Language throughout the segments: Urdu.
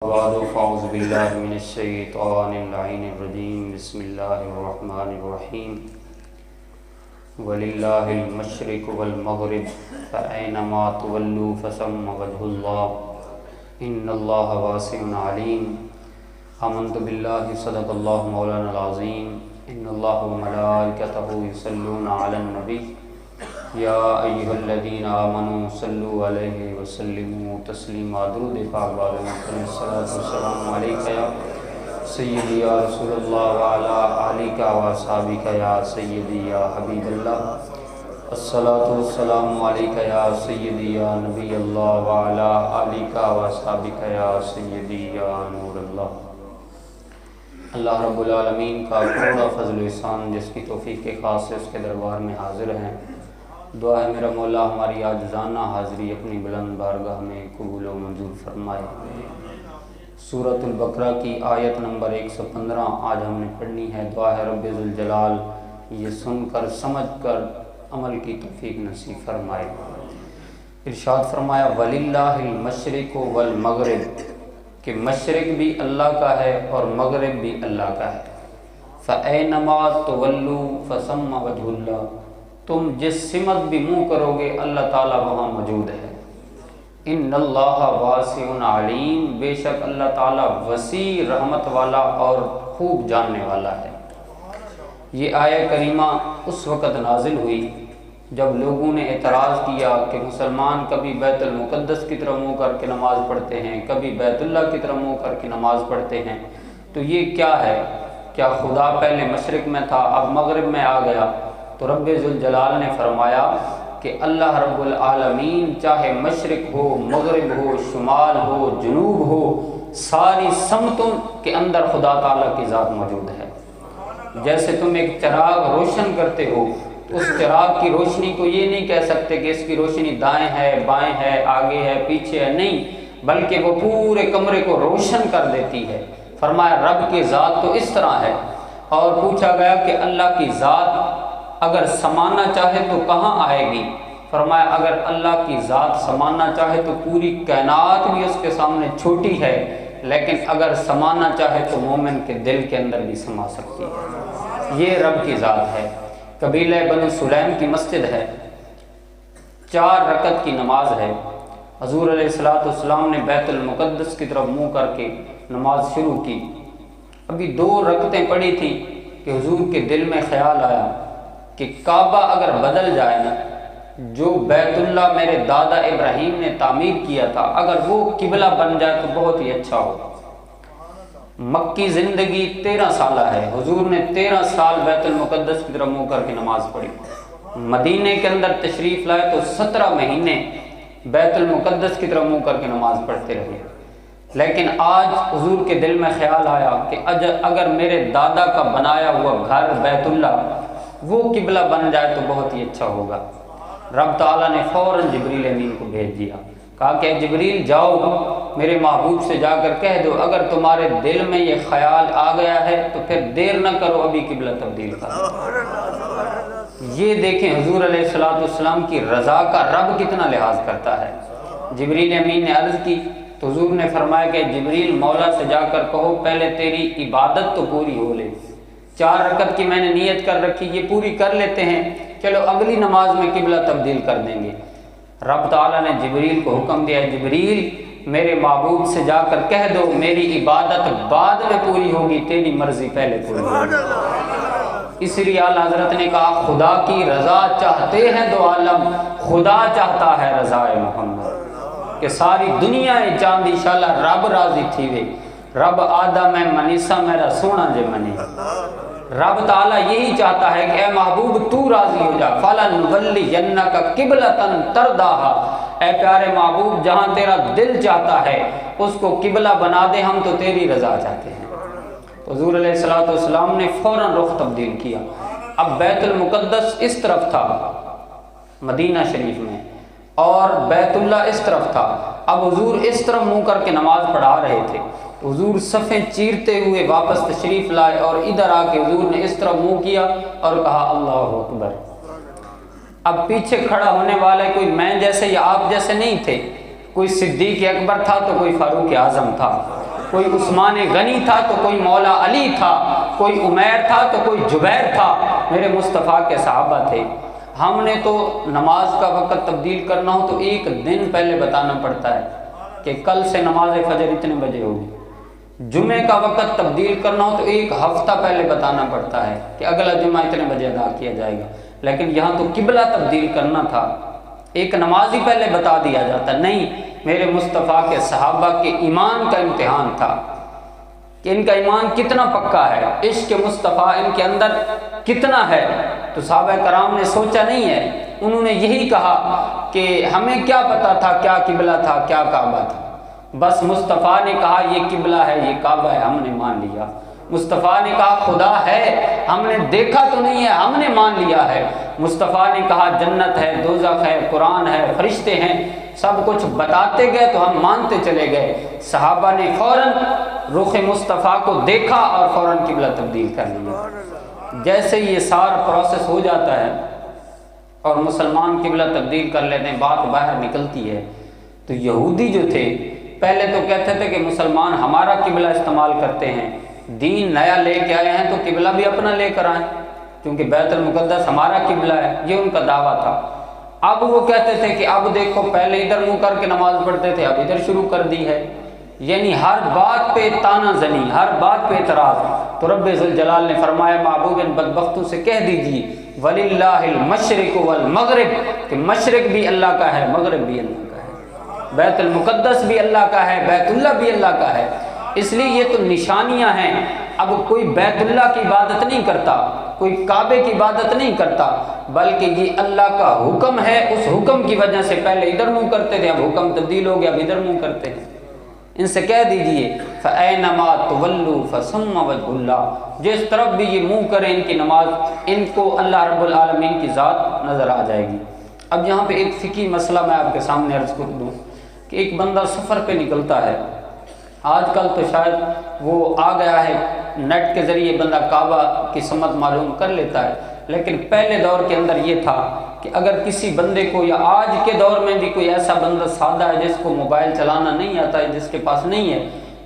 بعد فاعوذ باللہ من الشیطان اللعین الرجیم بسم اللہ الرحمن الرحیم وللہ المشرق والمغرب فأینما تولوا فثم وجہ اللہ ان اللہ واسع علیم آمنت باللہ صدق اللہ مولانا العظیم ان اللہ وملائکتہ یصلون علی النبی یا ایہا الذین آمنوا صلوا علیہ وسلموا تسلیما درود پاک والے الصلاۃ والسلام علیک یا سیدی یا رسول اللہ وعلی آلک و اصحابک یا سیدی یا حبیب اللہ الصلاۃ والسلام علیک یا سیدی یا نبی اللہ وعلی آلک و اصحابک یا سیدی یا نور اللہ۔ اللہ رب العالمین کا بڑا فضل و احسان جس کی توفیق کے خاص سے اس کے دربار میں حاضر ہیں۔ دعا ہے میرا مولا ہماری عاجزانہ حاضری اپنی بلند بارگاہ میں قبول و منظور فرمائے۔ سورۃ البقرہ کی آیت نمبر 115 آج ہم نے پڑھنی ہے۔ دعا ہے رب ذوالجلال یہ سن کر سمجھ کر عمل کی توفیق نصیب فرمائے۔ ارشاد فرمایا وَلِلَّهِ الْمَشْرِقُ وَالْمَغْرِبُ کہ مشرق بھی اللہ کا ہے اور مغرب بھی اللہ کا ہے۔ فَأَيْنَمَا تُوَلُّوا فَثَمَّ وَجْهُ اللَّهِ تم جس سمت بھی منہ کرو گے اللہ تعالیٰ وہاں موجود ہے۔ ان اللہ واسع علیم بے شک اللہ تعالیٰ وسیع رحمت والا اور خوب جاننے والا ہے۔ یہ آیہ کریمہ اس وقت نازل ہوئی جب لوگوں نے اعتراض کیا کہ مسلمان کبھی بیت المقدس کی طرف منہ کر کے نماز پڑھتے ہیں، کبھی بیت اللہ کی طرف منہ کر کے نماز پڑھتے ہیں، تو یہ کیا ہے؟ کیا خدا پہلے مشرق میں تھا اب مغرب میں آ گیا؟ تو رب ذوالجلال نے فرمایا کہ اللہ رب العالمین چاہے مشرق ہو، مغرب ہو، شمال ہو، جنوب ہو، ساری سمتوں کے اندر خدا تعالیٰ کی ذات موجود ہے۔ جیسے تم ایک چراغ روشن کرتے ہو، اس چراغ کی روشنی کو یہ نہیں کہہ سکتے کہ اس کی روشنی دائیں ہے، بائیں ہے، آگے ہے، پیچھے ہے، نہیں، بلکہ وہ پورے کمرے کو روشن کر دیتی ہے۔ فرمایا رب کی ذات تو اس طرح ہے۔ اور پوچھا گیا کہ اللہ کی ذات اگر سمانا چاہے تو کہاں آئے گی؟ فرمایا اگر اللہ کی ذات سمانا چاہے تو پوری کائنات بھی اس کے سامنے چھوٹی ہے، لیکن اگر سمانا چاہے تو مومن کے دل کے اندر بھی سما سکتی ہے۔ یہ رب کی ذات ہے۔ قبیلہ بنو سلیم کی مسجد ہے، 4 رکعت کی نماز ہے۔ حضور علیہ السلام نے بیت المقدس کی طرف منہ کر کے نماز شروع کی۔ ابھی 2 رکعتیں پڑھی تھی کہ حضور کے دل میں خیال آیا کہ کعبہ اگر بدل جائے نا، جو بیت اللہ میرے دادا ابراہیم نے تعمیر کیا تھا، اگر وہ قبلہ بن جائے تو بہت ہی اچھا ہو۔ مکی زندگی 13 سالہ ہے، حضور نے 13 سال بیت المقدس کی طرف منہ کر کے نماز پڑھی۔ مدینے کے اندر تشریف لائے تو 17 مہینے بیت المقدس کی طرف منہ کر کے نماز پڑھتے رہے۔ لیکن آج حضور کے دل میں خیال آیا کہ اگر میرے دادا کا بنایا ہوا گھر بیت اللہ وہ قبلہ بن جائے تو بہت ہی اچھا ہوگا۔ رب تعالیٰ نے فوراً جبریل امین کو بھیج دیا، کہا کہ جبریل جاؤ میرے محبوب سے جا کر کہہ دو اگر تمہارے دل میں یہ خیال آ گیا ہے تو پھر دیر نہ کرو، ابھی قبلہ تبدیل کرو۔ یہ دیکھیں حضور علیہ السلام کی رضا کا رب کتنا لحاظ کرتا ہے۔ جبریل امین نے عرض کی تو حضور نے فرمایا کہ جبریل مولا سے جا کر کہو پہلے تیری عبادت تو پوری ہو لے، 4 رکعت کی میں نے نیت کر رکھی، یہ پوری کر لیتے ہیں، چلو اگلی نماز میں قبلہ تبدیل کر دیں گے۔ رب تعالیٰ نے جبریل کو حکم دیا جبریل میرے محبوب سے جا کر کہہ دو میری عبادت بعد میں پوری ہوگی، تیری مرضی پہلے پوری ہوگی۔ اس لیے اعلیٰ حضرت نے کہا خدا کی رضا چاہتے ہیں 2 عالم، خدا چاہتا ہے رضا محمد کہ ساری دنیا چاندی شالا رب راضی تھی وے، رب آدھا میں منیسا میرا سونا جے منی۔ رب تعالیٰ یہی چاہتا ہے کہ اے محبوب تو راضی ہو جا، فَلَنُوَلِّيَنَّكَ قِبْلَةً تَرْضَاهَا اے پیارے محبوب جہاں تیرا دل چاہتا ہے اس کو قبلہ بنا دے، ہم تو تیری رضا چاہتے ہیں۔ تو حضور علیہ السلام نے فوراً رخ تبدیل کیا۔ اب بیت المقدس اس طرف تھا مدینہ شریف میں اور بیت اللہ اس طرف تھا۔ اب حضور اس طرف منہ کر کے نماز پڑھا رہے تھے، حضور صفیں چیرتے ہوئے واپس تشریف لائے اور ادھر آ کے حضور نے اس طرح منہ کیا اور کہا اللہ اکبر۔ اب پیچھے کھڑا ہونے والے کوئی میں جیسے یا آپ جیسے نہیں تھے، کوئی صدیق اکبر تھا تو کوئی فاروق اعظم تھا، کوئی عثمان غنی تھا تو کوئی مولا علی تھا، کوئی عمیر تھا تو کوئی جبیر تھا، میرے مصطفیٰ کے صحابہ تھے۔ ہم نے تو نماز کا وقت تبدیل کرنا ہو تو ایک دن پہلے بتانا پڑتا ہے کہ کل سے نماز فجر اتنے بجے ہوگی۔ جمعے کا وقت تبدیل کرنا ہو تو ایک ہفتہ پہلے بتانا پڑتا ہے کہ اگلا جمعہ اتنے بجے ادا کیا جائے گا۔ لیکن یہاں تو قبلہ تبدیل کرنا تھا، ایک نماز ہی پہلے بتا دیا جاتا۔ نہیں، میرے مصطفیٰ کے صحابہ کے ایمان کا امتحان تھا کہ ان کا ایمان کتنا پکا ہے، عشق مصطفیٰ ان کے اندر کتنا ہے۔ تو صحابہ کرام نے سوچا نہیں ہے، انہوں نے یہی کہا کہ ہمیں کیا پتا تھا کیا قبلہ تھا کیا کعبہ تھا، بس مصطفیٰ نے کہا یہ قبلہ ہے یہ کعبہ ہے، ہم نے مان لیا۔ مصطفیٰ نے کہا خدا ہے، ہم نے دیکھا تو نہیں ہے، ہم نے مان لیا ہے۔ مصطفیٰ نے کہا جنت ہے، دوزخ ہے، قرآن ہے، فرشتے ہیں، سب کچھ بتاتے گئے تو ہم مانتے چلے گئے۔ صحابہ نے فوراً رخ مصطفیٰ کو دیکھا اور فوراً قبلہ تبدیل کر لیا۔ جیسے یہ سارا پروسیس ہو جاتا ہے اور مسلمان قبلہ تبدیل کر لیتے ہیں، بات باہر نکلتی ہے، تو یہودی جو تھے پہلے تو کہتے تھے کہ مسلمان ہمارا قبلہ استعمال کرتے ہیں، دین نیا لے کے آئے ہیں تو قبلہ بھی اپنا لے کر آئیں، کیونکہ بیت المقدس ہمارا قبلہ ہے، یہ ان کا دعویٰ تھا۔ اب وہ کہتے تھے کہ اب دیکھو پہلے ادھر منہ کر کے نماز پڑھتے تھے، اب ادھر شروع کر دی ہے، یعنی ہر بات پہ تانا زنی، ہر بات پہ اعتراض۔ تو رب ذوالجلال نے فرمایا محبوب ان بدبختوں سے کہہ دیجیے وَلِلَّهِ الْمَشْرِقُ وَالْمَغْرِبُ، کہ مشرق بھی اللہ کا ہے مغرب بھی اللہ کا ہے، بیت المقدس بھی اللہ کا ہے، بیت اللہ بھی اللہ کا ہے۔ اس لیے یہ تو نشانیاں ہیں۔ اب کوئی بیت اللہ کی عبادت نہیں کرتا، کوئی کعبے کی عبادت نہیں کرتا، بلکہ یہ اللہ کا حکم ہے، اس حکم کی وجہ سے پہلے ادھر منہ کرتے تھے، اب حکم تبدیل ہو گیا، اب ادھر منہ کرتے ہیں۔ ان سے کہہ دیجئے فَأَيْنَمَا تُوَلُّوا فَثُمَّ وَجْهُ اللَّهِ، جس طرف بھی یہ منہ کریں ان کی نماز، ان کو اللہ رب العالمین کی ذات نظر آ جائے گی۔ اب یہاں پہ ایک فقہی مسئلہ میں آپ کے سامنے عرض کر دوں کہ ایک بندہ سفر پہ نکلتا ہے، آج کل تو شاید وہ آ گیا ہے، نیٹ کے ذریعے بندہ کعبہ کی سمت معلوم کر لیتا ہے، لیکن پہلے دور کے اندر یہ تھا کہ اگر کسی بندے کو، یا آج کے دور میں بھی کوئی ایسا بندہ سادہ ہے جس کو موبائل چلانا نہیں آتا ہے، جس کے پاس نہیں ہے،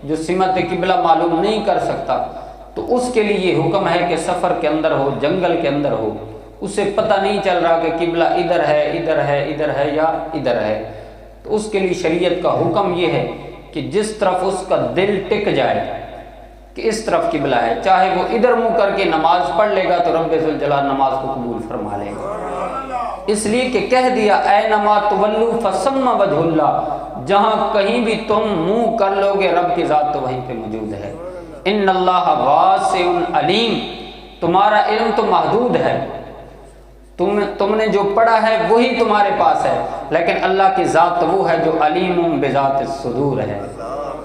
جو سمت قبلہ معلوم نہیں کر سکتا، تو اس کے لیے یہ حکم ہے کہ سفر کے اندر ہو، جنگل کے اندر ہو، اسے پتہ نہیں چل رہا کہ قبلہ ادھر ہے ادھر ہے ادھر ہے یا ادھر ہے، تو اس کے لیے شریعت کا حکم یہ ہے کہ جس طرف اس کا دل ٹک جائے کہ اس طرف قبلہ ہے، چاہے وہ ادھر منہ کر کے نماز پڑھ لے گا تو رب ذوالجلال نماز کو قبول فرما لے گا۔ اس لیے کہ کہہ دیا اینما تولوا فثم وجہ اللہ، جہاں کہیں بھی تم منہ کر لو گے رب کی ذات تو وہیں پہ موجود ہے۔ ان اللہ واسع علیم، تمہارا علم تو محدود ہے، تم نے جو پڑھا ہے وہی تمہارے پاس ہے، لیکن اللہ کی ذات وہ ہے جو علیم بذات الصدور ہے۔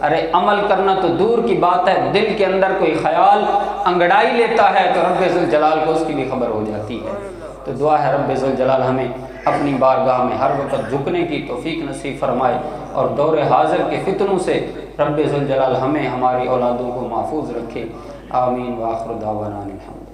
ارے عمل کرنا تو دور کی بات ہے، دل کے اندر کوئی خیال انگڑائی لیتا ہے تو رب ذوالجلال کو اس کی بھی خبر ہو جاتی ہے۔ تو دعا ہے رب ذوالجلال ہمیں اپنی بارگاہ میں ہر وقت جھکنے کی توفیق نصیب فرمائے، اور دور حاضر کے فتنوں سے رب ذوالجلال ہمیں ہماری اولادوں کو محفوظ رکھے۔ آمین وآخر دعوانا الحمد۔